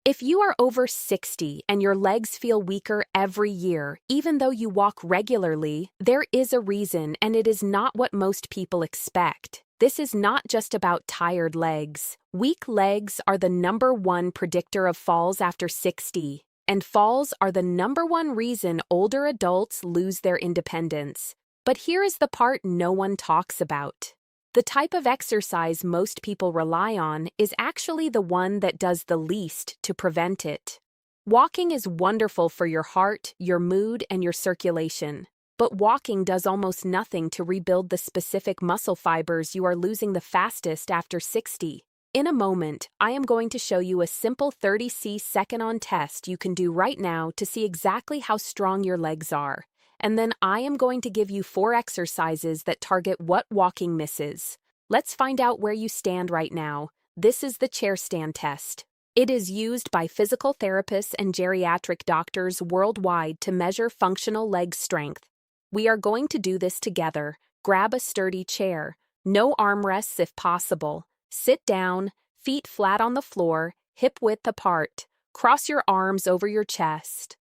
If you are over 60 and your legs feel weaker every year, even though you walk regularly, there is a reason, and it is not what most people expect. This is not just about tired legs. Weak legs are the #1 predictor of falls after 60, and falls are the #1 reason older adults lose their independence. But here is the part no one talks about. The type of exercise most people rely on is actually the one that does the least to prevent it. Walking is wonderful for your heart, your mood, and your circulation. But walking does almost nothing to rebuild the specific muscle fibers you are losing the fastest after 60. In a moment, I am going to show you a simple 30-second test you can do right now to see exactly how strong your legs are. And then I am going to give you 4 exercises that target what walking misses. Let's find out where you stand right now. This is the chair stand test. It is used by physical therapists and geriatric doctors worldwide to measure functional leg strength. We are going to do this together. Grab a sturdy chair. No armrests if possible. Sit down, feet flat on the floor, hip width apart. Cross your arms over your chest.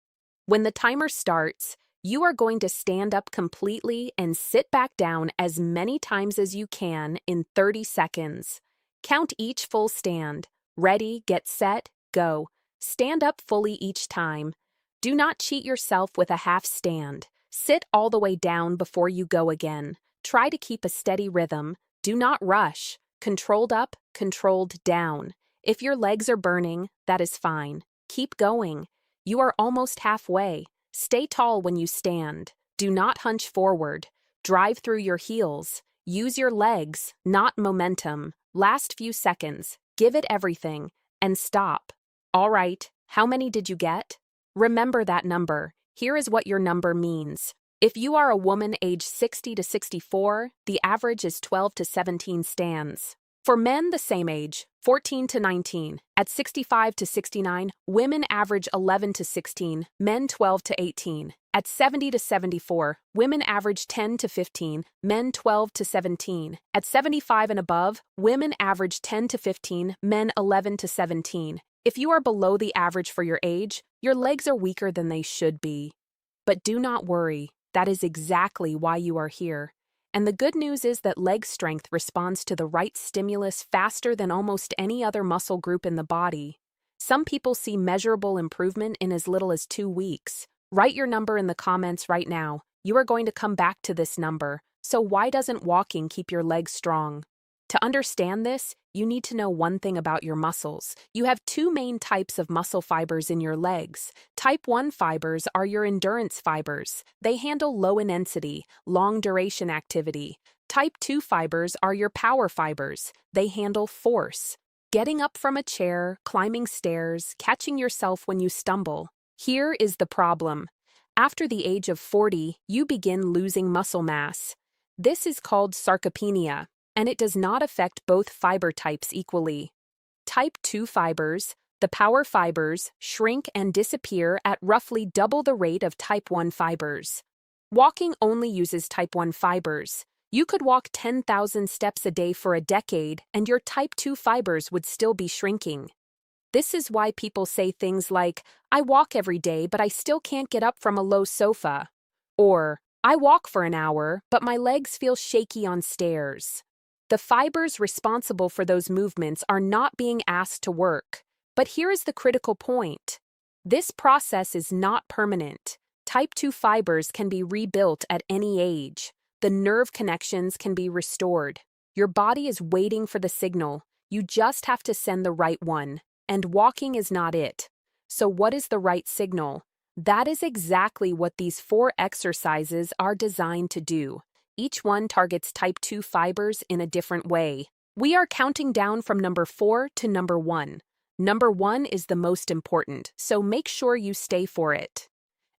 When the timer starts, you are going to stand up completely and sit back down as many times as you can in 30 seconds. Count each full stand. Ready, get set, go. Stand up fully each time. Do not cheat yourself with a half stand. Sit all the way down before you go again. Try to keep a steady rhythm. Do not rush. Controlled up, controlled down. If your legs are burning, that is fine. Keep going. You are almost halfway. Stay tall when you stand. Do not hunch forward. Drive through your heels. Use your legs, not momentum. Last few seconds. Give it everything. And stop. All right, how many did you get? Remember that number. Here is what your number means. If you are a woman aged 60 to 64, the average is 12 to 17 stands. For men the same age, 14 to 19. At 65 to 69, women average 11 to 16, men 12 to 18. At 70 to 74, women average 10 to 15, men 12 to 17. At 75 and above, women average 10 to 15, men 11 to 17. If you are below the average for your age, your legs are weaker than they should be. But do not worry, that is exactly why you are here. And the good news is that leg strength responds to the right stimulus faster than almost any other muscle group in the body. Some people see measurable improvement in as little as 2 weeks. Write your number in the comments right now. You are going to come back to this number. So why doesn't walking keep your legs strong? To understand this, you need to know one thing about your muscles. You have 2 main types of muscle fibers in your legs. Type 1 fibers are your endurance fibers. They handle low-intensity, long-duration activity. Type 2 fibers are your power fibers. They handle force. Getting up from a chair, climbing stairs, catching yourself when you stumble. Here is the problem. After the age of 40, you begin losing muscle mass. This is called sarcopenia, and it does not affect both fiber types equally. Type 2 fibers, the power fibers, shrink and disappear at roughly double the rate of type 1 fibers. Walking only uses type 1 fibers. You could walk 10,000 steps a day for a decade, and your type 2 fibers would still be shrinking. This is why people say things like, "I walk every day, but I still can't get up from a low sofa." Or, "I walk for an hour, but my legs feel shaky on stairs." The fibers responsible for those movements are not being asked to work. But here is the critical point. This process is not permanent. Type 2 fibers can be rebuilt at any age. The nerve connections can be restored. Your body is waiting for the signal. You just have to send the right one. And walking is not it. So what is the right signal? That is exactly what these 4 exercises are designed to do. Each one targets type 2 fibers in a different way. We are counting down from number 4 to number 1. Number 1 is the most important, so make sure you stay for it.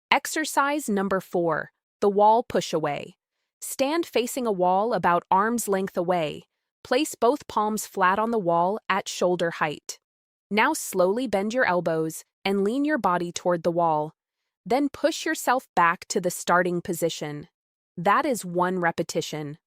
Exercise number 4, the wall push-away. Stand facing a wall about arm's length away. Place both palms flat on the wall at shoulder height. Now slowly bend your elbows and lean your body toward the wall. Then push yourself back to the starting position. That is 1 repetition.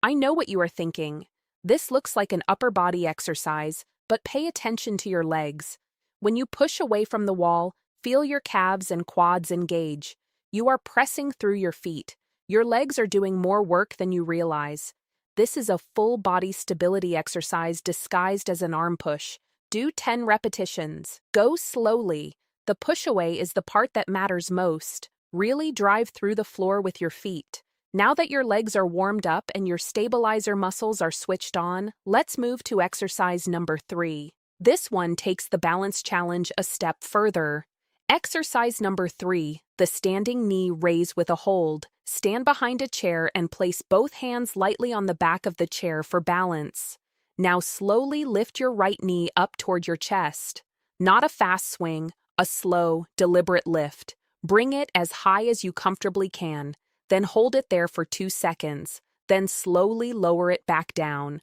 I know what you are thinking. This looks like an upper body exercise, but pay attention to your legs. When you push away from the wall, feel your calves and quads engage. You are pressing through your feet. Your legs are doing more work than you realize. This is a full body stability exercise disguised as an arm push. Do 10 repetitions. Go slowly. The push away is the part that matters most. Really drive through the floor with your feet. Now that your legs are warmed up and your stabilizer muscles are switched on, let's move to exercise number 3. This one takes the balance challenge a step further. Exercise number 3, the standing knee raise with a hold. Stand behind a chair and place both hands lightly on the back of the chair for balance. Now slowly lift your right knee up toward your chest. Not a fast swing, a slow, deliberate lift. Bring it as high as you comfortably can, then hold it there for 2 seconds, then slowly lower it back down.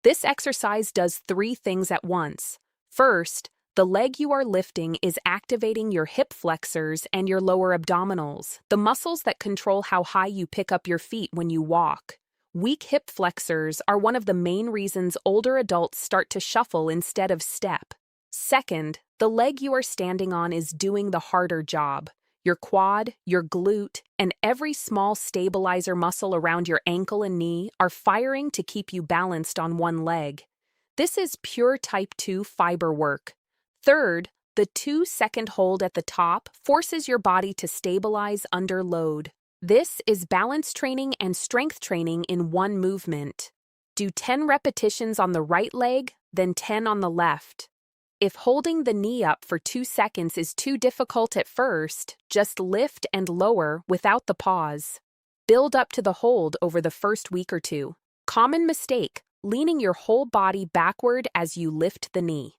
This exercise does 3 things at once. First, the leg you are lifting is activating your hip flexors and your lower abdominals, the muscles that control how high you pick up your feet when you walk. Weak hip flexors are one of the main reasons older adults start to shuffle instead of step. Second, the leg you are standing on is doing the harder job. Your quad, your glute, and every small stabilizer muscle around your ankle and knee are firing to keep you balanced on one leg. This is pure type 2 fiber work. Third, the 2-second hold at the top forces your body to stabilize under load. This is balance training and strength training in one movement. Do 10 repetitions on the right leg, then 10 on the left. If holding the knee up for 2 seconds is too difficult at first, just lift and lower without the pause. Build up to the hold over the first week or 2. Common mistake, leaning your whole body backward as you lift the knee.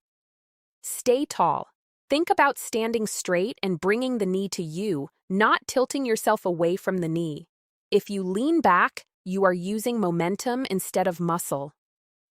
Stay tall. Think about standing straight and bringing the knee to you, not tilting yourself away from the knee. If you lean back, you are using momentum instead of muscle.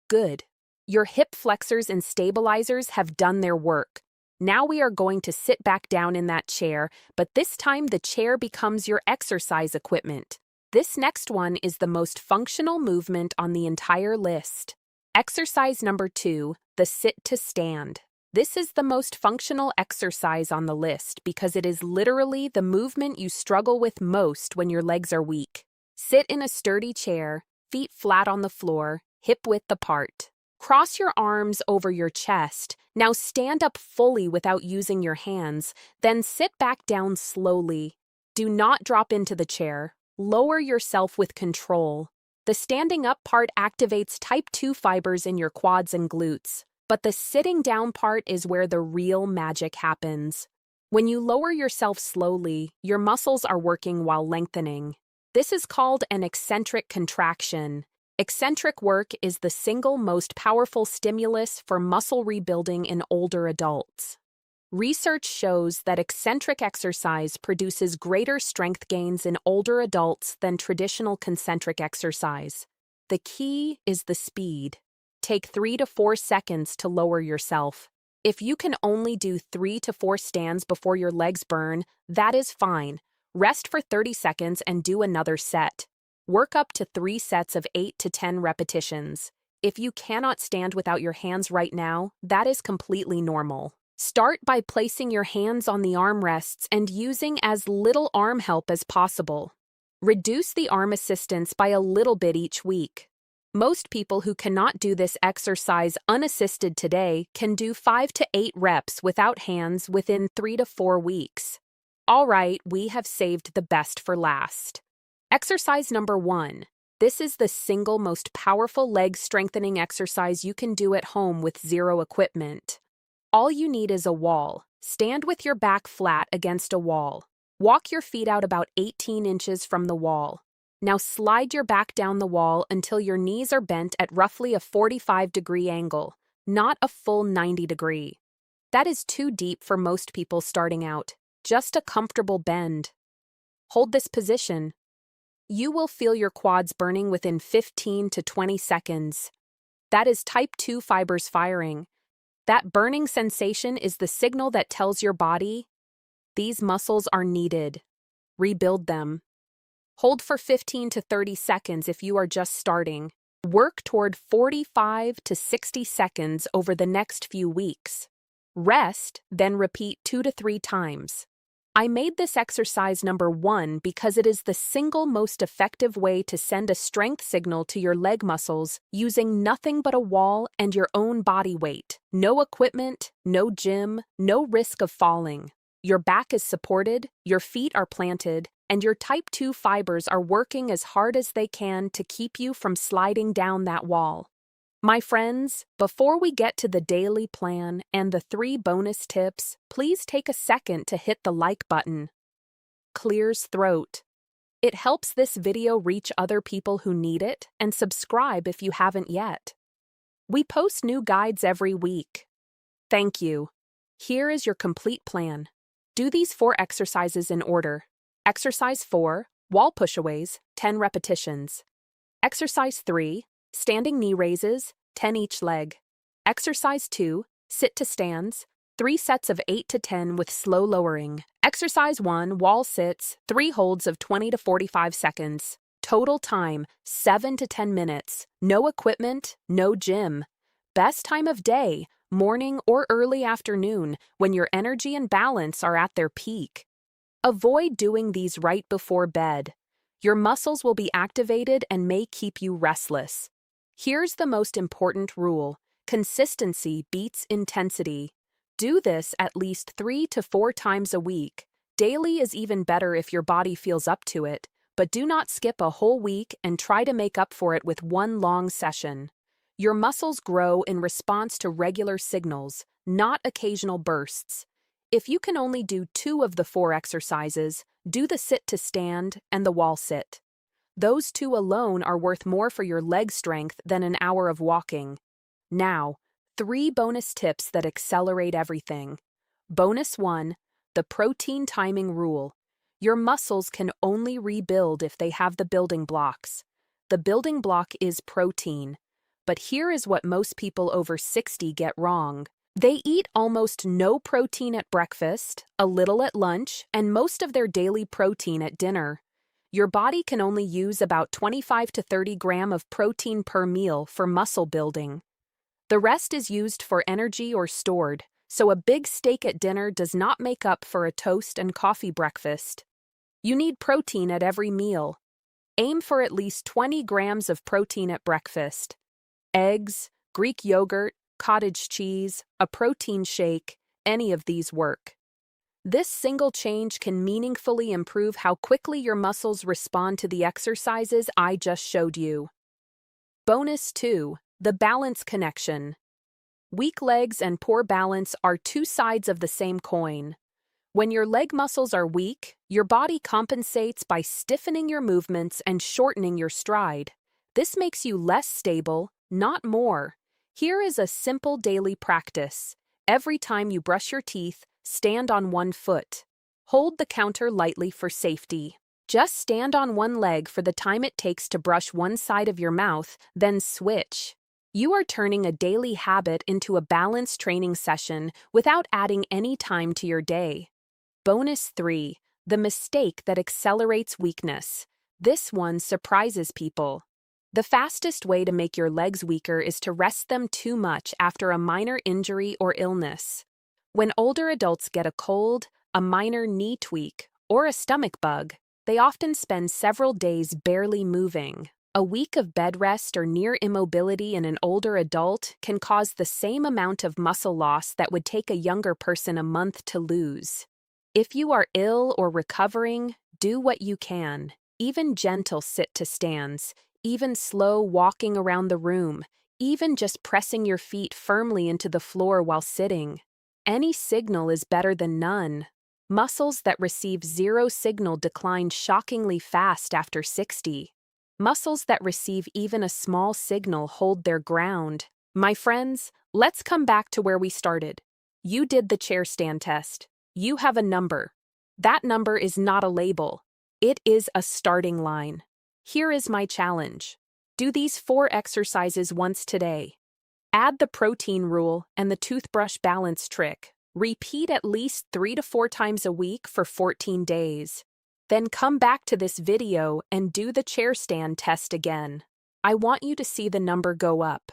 Good. Your hip flexors and stabilizers have done their work. Now we are going to sit back down in that chair, but this time the chair becomes your exercise equipment. This next one is the most functional movement on the entire list. Exercise number 2, the sit to stand. This is the most functional exercise on the list because it is literally the movement you struggle with most when your legs are weak. Sit in a sturdy chair, feet flat on the floor, hip width apart. Cross your arms over your chest. Now stand up fully without using your hands, then sit back down slowly. Do not drop into the chair. Lower yourself with control. The standing up part activates type 2 fibers in your quads and glutes. But the sitting down part is where the real magic happens. When you lower yourself slowly, your muscles are working while lengthening. This is called an eccentric contraction. Eccentric work is the single most powerful stimulus for muscle rebuilding in older adults. Research shows that eccentric exercise produces greater strength gains in older adults than traditional concentric exercise. The key is the speed. Take 3 to 4 seconds to lower yourself. If you can only do 3 to 4 stands before your legs burn, that is fine. Rest for 30 seconds and do another set. Work up to 3 sets of 8 to 10 repetitions. If you cannot stand without your hands right now, that is completely normal. Start by placing your hands on the armrests and using as little arm help as possible. Reduce the arm assistance by a little bit each week. Most people who cannot do this exercise unassisted today can do 5 to 8 reps without hands within 3 to 4 weeks. All right, we have saved the best for last. Exercise number 1. This is the single most powerful leg strengthening exercise you can do at home with zero equipment. All you need is a wall. Stand with your back flat against a wall. Walk your feet out about 18 inches from the wall. Now slide your back down the wall until your knees are bent at roughly a 45-degree angle, not a full 90-degree. That is too deep for most people starting out. Just a comfortable bend. Hold this position. You will feel your quads burning within 15 to 20 seconds. That is type 2 fibers firing. That burning sensation is the signal that tells your body, these muscles are needed. Rebuild them. Hold for 15 to 30 seconds if you are just starting. Work toward 45 to 60 seconds over the next few weeks. Rest, then repeat 2 to 3 times. I made this exercise number 1 because it is the single most effective way to send a strength signal to your leg muscles using nothing but a wall and your own body weight. No equipment, no gym, no risk of falling. Your back is supported, your feet are planted, and your type 2 fibers are working as hard as they can to keep you from sliding down that wall. My friends, before we get to the daily plan and the 3 bonus tips, please take a second to hit the like button. Clears throat. It helps this video reach other people who need it, and subscribe if you haven't yet. We post new guides every week. Thank you. Here is your complete plan. Do these 4 exercises in order. Exercise 4, wall pushaways, 10 repetitions. Exercise 3, standing knee raises, 10 each leg. Exercise 2, sit to stands, 3 sets of 8 to 10 with slow lowering. Exercise 1, wall sits, 3 holds of 20 to 45 seconds. Total time, 7 to 10 minutes. No equipment, no gym. Best time of day, morning or early afternoon, when your energy and balance are at their peak. Avoid doing these right before bed. Your muscles will be activated and may keep you restless. Here's the most important rule. Consistency beats intensity. Do this at least 3 to 4 times a week. Daily is even better if your body feels up to it, but do not skip a whole week and try to make up for it with one long session. Your muscles grow in response to regular signals, not occasional bursts. If you can only do 2 of the 4 exercises, do the sit to stand and the wall sit. Those 2 alone are worth more for your leg strength than an hour of walking. Now, 3 bonus tips that accelerate everything. Bonus 1, the protein timing rule. Your muscles can only rebuild if they have the building blocks. The building block is protein. But here is what most people over 60 get wrong. They eat almost no protein at breakfast, a little at lunch, and most of their daily protein at dinner. Your body can only use about 25 to 30 grams of protein per meal for muscle building. The rest is used for energy or stored, so a big steak at dinner does not make up for a toast and coffee breakfast. You need protein at every meal. Aim for at least 20 grams of protein at breakfast. Eggs, Greek yogurt, cottage cheese, a protein shake, any of these work. This single change can meaningfully improve how quickly your muscles respond to the exercises I just showed you. Bonus 2, the balance connection. Weak legs and poor balance are 2 sides of the same coin. When your leg muscles are weak, your body compensates by stiffening your movements and shortening your stride. This makes you less stable, not more. Here is a simple daily practice. Every time you brush your teeth, stand on one foot. Hold the counter lightly for safety. Just stand on one leg for the time it takes to brush one side of your mouth, then switch. You are turning a daily habit into a balance training session without adding any time to your day. Bonus 3, the mistake that accelerates weakness. This one surprises people. The fastest way to make your legs weaker is to rest them too much after a minor injury or illness. When older adults get a cold, a minor knee tweak, or a stomach bug, they often spend several days barely moving. A week of bed rest or near immobility in an older adult can cause the same amount of muscle loss that would take a younger person a month to lose. If you are ill or recovering, do what you can. Even gentle sit to stands, even slow walking around the room, even just pressing your feet firmly into the floor while sitting. Any signal is better than none. Muscles that receive 0 signal decline shockingly fast after 60. Muscles that receive even a small signal hold their ground. My friends, let's come back to where we started. You did the chair stand test. You have a number. That number is not a label. It is a starting line. Here is my challenge. Do these 4 exercises once today. Add the protein rule and the toothbrush balance trick. Repeat at least 3 to 4 times a week for 14 days. Then come back to this video and do the chair stand test again. I want you to see the number go up.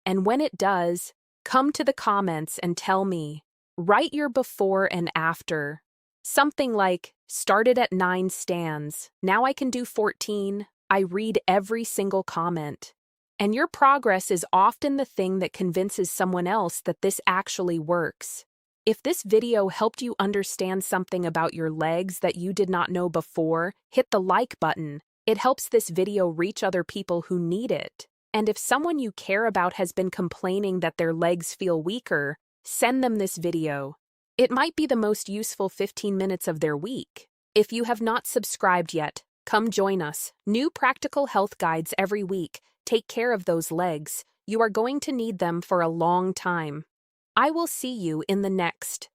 And when it does, come to the comments and tell me, Write your before and after. Something like, started at 9 stands, now I can do 14, I read every single comment. And your progress is often the thing that convinces someone else that this actually works. If this video helped you understand something about your legs that you did not know before, hit the like button. It helps this video reach other people who need it. And if someone you care about has been complaining that their legs feel weaker, send them this video. It might be the most useful 15 minutes of their week. If you have not subscribed yet, come join us. New practical health guides every week. Take care of those legs. You are going to need them for a long time. I will see you in the next.